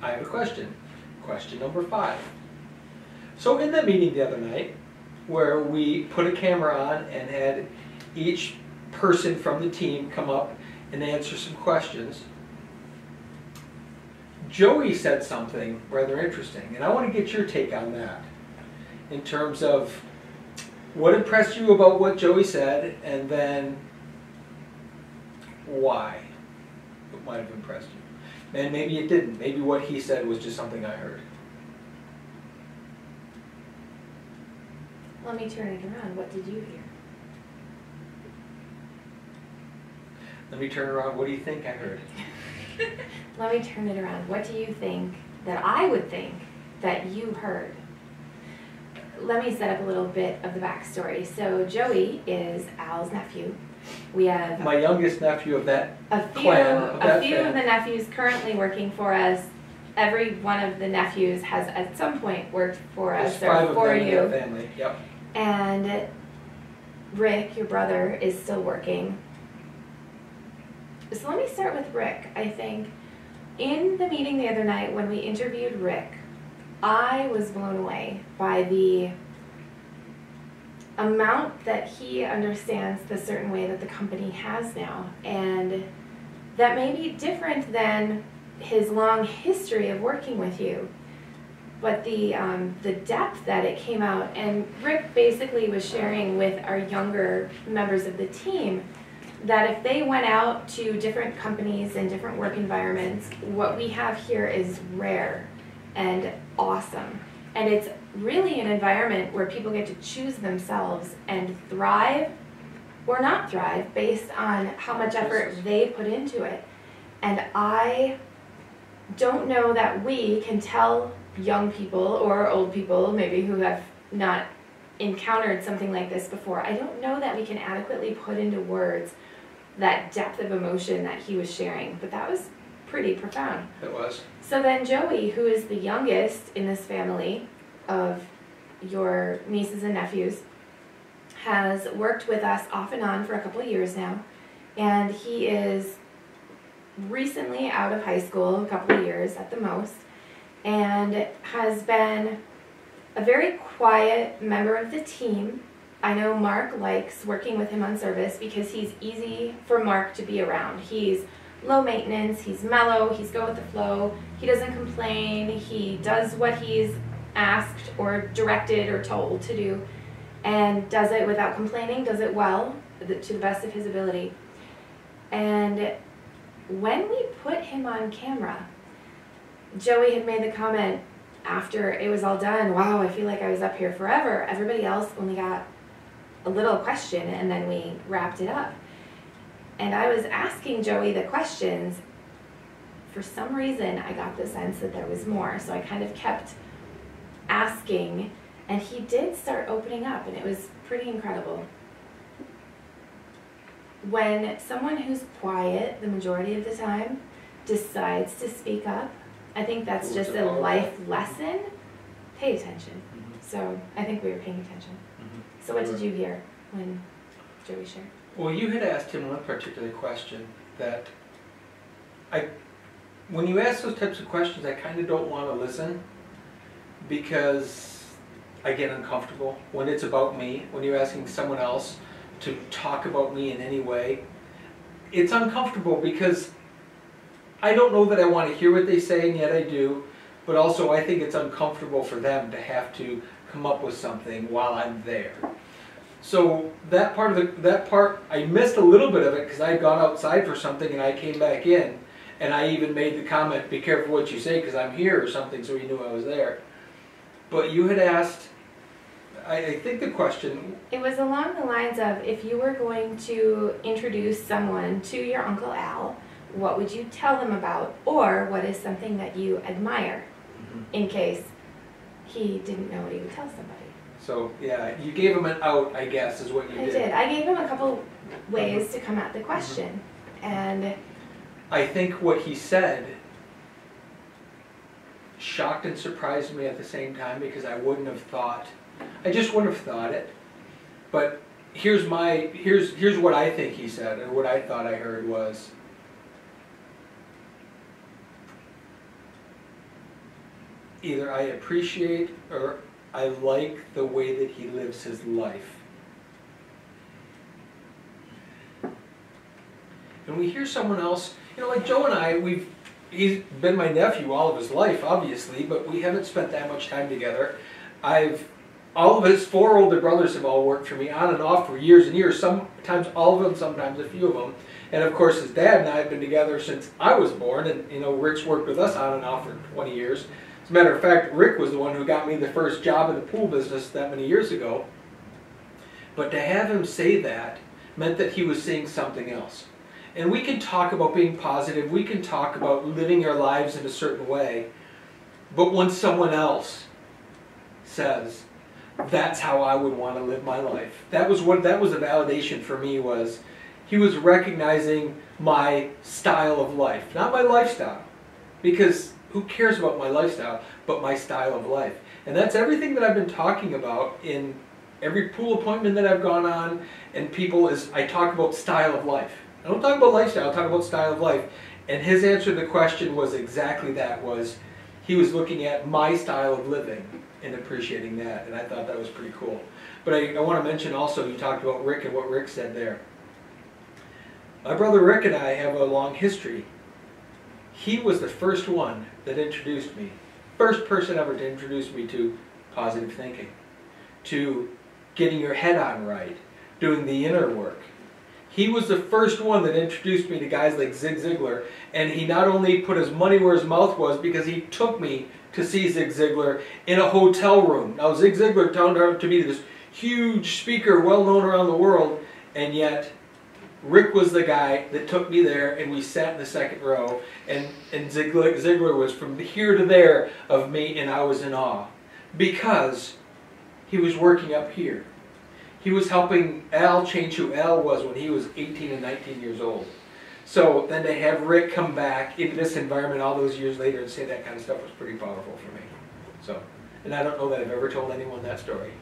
I have a question. Question number 5. So in the meeting the other night, where we put a camera on and had each person from the team come up and answer some questions, Joey said something rather interesting, and I want to get your take on that in terms of what impressed you about what Joey said, and then why it might have impressed you. And maybe it didn't. Maybe what he said was just something I heard. Let me turn it around. What did you hear? Let me turn around. What do you think I heard? Let me turn it around. What do you think that I would think that you heard? Let me set up a little bit of the backstory. So Joey is Al's nephew. We have my youngest nephew of that clan. A few of the nephews currently working for us. Every one of the nephews has at some point worked for us or for you. In the family. Yep. And Rick, your brother, is still working. So let me start with Rick. I think in the meeting the other night when we interviewed Rick, I was blown away by the amount that he understands the certain way that the company has now, and that may be different than his long history of working with you, but the depth that it came out. And Rick basically was sharing with our younger members of the team that if they went out to different companies and different work environments, what we have here is rare and awesome. And it's really an environment where people get to choose themselves and thrive or not thrive based on how much effort they put into it. And I don't know that we can tell young people or old people maybe who have not encountered something like this before, I don't know that we can adequately put into words that depth of emotion that he was sharing, but that was pretty profound. It was. So then Joey, who is the youngest in this family of your nieces and nephews, has worked with us off and on for a couple of years now, and he is recently out of high school, a couple of years at the most, and has been a very quiet member of the team. I know Mark likes working with him on service because he's easy for Mark to be around. He's low maintenance, he's mellow, he's go with the flow, he doesn't complain, he does what he's asked or directed or told to do, and does it without complaining, does it well, to the best of his ability. And when we put him on camera, Joey had made the comment after it was all done, wow, I feel like I was up here forever. Everybody else only got a little question and then we wrapped it up. And I was asking Joey the questions. For some reason, I got the sense that there was more, so I kind of kept asking, and he did start opening up, and it was pretty incredible. When someone who's quiet the majority of the time decides to speak up, I think that's just a life lesson. Pay attention. So I think we were paying attention. So what did you hear when Joey shared? Well, you had asked him one particular question that when you ask those types of questions, I kind of don't want to listen because I get uncomfortable when it's about me. When you're asking someone else to talk about me in any way, it's uncomfortable because I don't know that I want to hear what they say, and yet I do. But also I think it's uncomfortable for them to have to come up with something while I'm there. So that part I missed a little bit of it because I had gone outside for something and I came back in, and I even made the comment, be careful what you say because I'm here or something, so he knew I was there. But you had asked, I think the question... It was along the lines of, if you were going to introduce someone to your Uncle Al, what would you tell them about, or what is something that you admire, in case he didn't know what he would tell somebody. So, yeah, you gave him an out, I guess, is what you did. I did. I gave him a couple ways to come at the question. And I think what he said shocked and surprised me at the same time because I wouldn't have thought, I just wouldn't have thought it. But here's what I think he said, or what I thought I heard was, either I appreciate or I like the way that he lives his life. And we hear someone else, like Joe and I, he's been my nephew all of his life, obviously, but we haven't spent that much time together. All of his 4 older brothers have all worked for me on and off for years and years, sometimes all of them, sometimes a few of them. And of course his dad and I have been together since I was born, and Rick's worked with us on and off for 20 years. As a matter of fact, Rick was the one who got me the first job in the pool business that many years ago. But to have him say that meant that he was seeing something else. And we can talk about being positive, we can talk about living our lives in a certain way, but when someone else says, that's how I would want to live my life, that was a validation for me. Was he was recognizing my style of life, not my lifestyle, because who cares about my lifestyle, but my style of life. And that's everything that I've been talking about in every pool appointment that I've gone on, and people is I talk about style of life. I don't talk about lifestyle, I talk about style of life. And his answer to the question was exactly that, was he was looking at my style of living and appreciating that, and I thought that was pretty cool. But I want to mention also, you talked about Rick and what Rick said there. My brother Rick and I have a long history. He was the first one that introduced me, first person ever to introduce me to positive thinking, to getting your head on right, doing the inner work. He was the first one that introduced me to guys like Zig Ziglar, and he not only put his money where his mouth was, because he took me to see Zig Ziglar in a hotel room. Now Zig Ziglar turned out to be this huge speaker, well known around the world, and yet Rick was the guy that took me there, and we sat in the second row, and Ziglar was from here to there of me, and I was in awe, because he was working up here. He was helping Al change who Al was when he was 18 and 19 years old. So then to have Rick come back into this environment all those years later and say that kind of stuff was pretty powerful for me. So, and I don't know that I've ever told anyone that story.